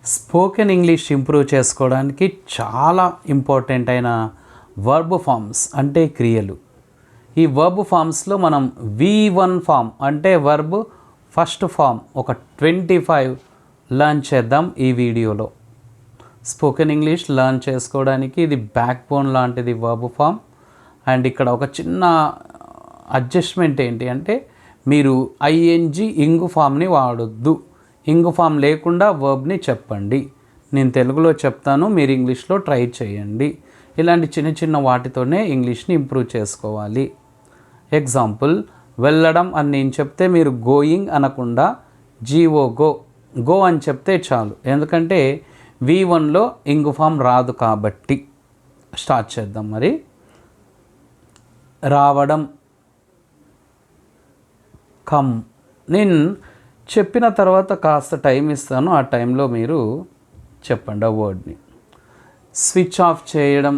Spoken English improve చేసుకోవడానికి చాలా important అయిన వర్బ్ ఫామ్స్ అంటే క్రియలు. ఈ వర్బ్ ఫామ్స్లో మనం V1 ఫామ్ అంటే వర్బ్ ఫస్ట్ ఫామ్ ఒక 25 లర్న్ చేద్దాం ఈ వీడియోలో. స్పోకెన్ ఇంగ్లీష్ లర్న్ చేసుకోవడానికి ఇది బ్యాక్ బోన్ లాంటిది వర్బ్ ఫామ్. అండ్ ఇక్కడ ఒక చిన్న అడ్జస్ట్మెంట్ ఏంటి అంటే మీరు ఐఎన్జి ఇంగు ఫామ్ని వాడొద్దు. ఇంగు ఫామ్ లేకుండా వర్బ్ని చెప్పండి. నేను తెలుగులో చెప్తాను, మీరు ఇంగ్లీష్లో ట్రై చేయండి. ఇలాంటి చిన్న చిన్న వాటితోనే ఇంగ్లీష్ని ఇంప్రూవ్ చేసుకోవాలి. ఎగ్జాంపుల్, వెళ్ళడం అని నేను చెప్తే మీరు గోయింగ్ అనకుండా గో అని చెప్తే చాలు. ఎందుకంటే V1లో ఇంగు ఫామ్ రాదు కాబట్టి. స్టార్ట్ చేద్దాం మరి. రావడం, కమ్. నేను చెప్పిన తర్వాత కాస్త టైం ఇస్తాను, ఆ టైంలో మీరు చెప్పండి ఆ వర్డ్ని. స్విచ్ ఆఫ్ చేయడం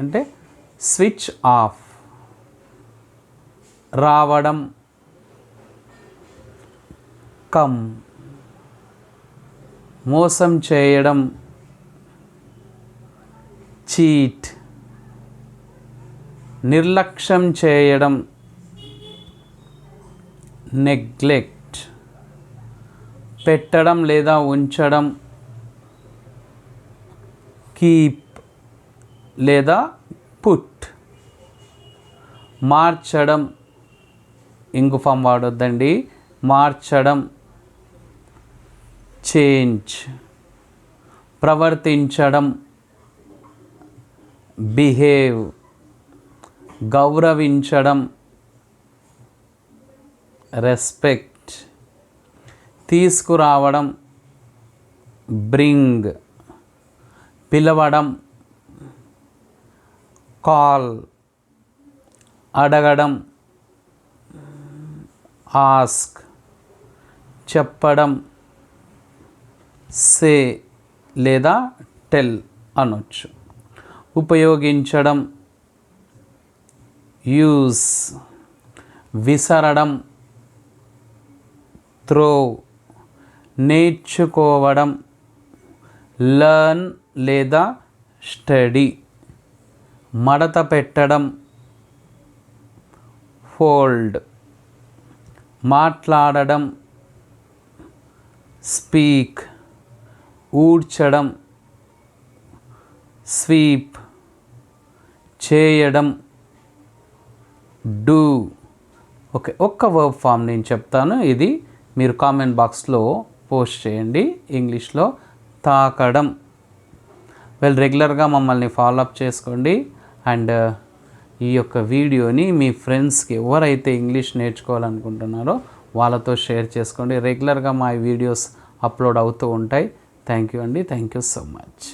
అంటే స్విచ్ ఆఫ్. రావడం, కమ్. మోసం చేయడం, చీట్. నిర్లక్ష్యం చేయడం, నెగ్లెక్ట్. పెట్టడం లేదా ఉంచడం, కీప్ లేదా పుట్. మార్చడం, ఇంగు ఫామ్ వాడొద్దండి, మార్చడం, చేంజ్. ప్రవర్తించడం, బిహేవ్. గౌరవించడం, రెస్పెక్ట్. తీసుకురావడం, బ్రింగ్. పిలవడం, కాల్. అడగడం, ఆస్క్. చెప్పడం, సే లేదా టెల్ అనొచ్చు. ఉపయోగించడం, యూజ్. విసరడం, త్రో. నేర్చుకోవడం, లర్న్ లేదా స్టడీ. మడత పెట్టడం, ఫోల్డ్. మాట్లాడడం, స్పీక్. ఊడ్చడం, స్వీప్. చేయడం, డూ. ఓకే, ఒక్క వర్బ్ ఫామ్ నేను చెప్తాను, ఇది మీరు కామెంట్ బాక్స్లో పోస్ట్ చేయండి ఇంగ్లీష్లో. తాకడం. రెగ్యులర్గా మమ్మల్ని ఫాలో అప్ చేసుకోండి. అండ్ ఈ యొక్క వీడియోని మీ ఫ్రెండ్స్కి ఎవరైతే ఇంగ్లీష్ నేర్చుకోవాలనుకుంటున్నారో వాళ్ళతో షేర్ చేసుకోండి. రెగ్యులర్గా మా వీడియోస్ అప్లోడ్ అవుతూ ఉంటాయి. థ్యాంక్ యూ అండి. Thank you so much.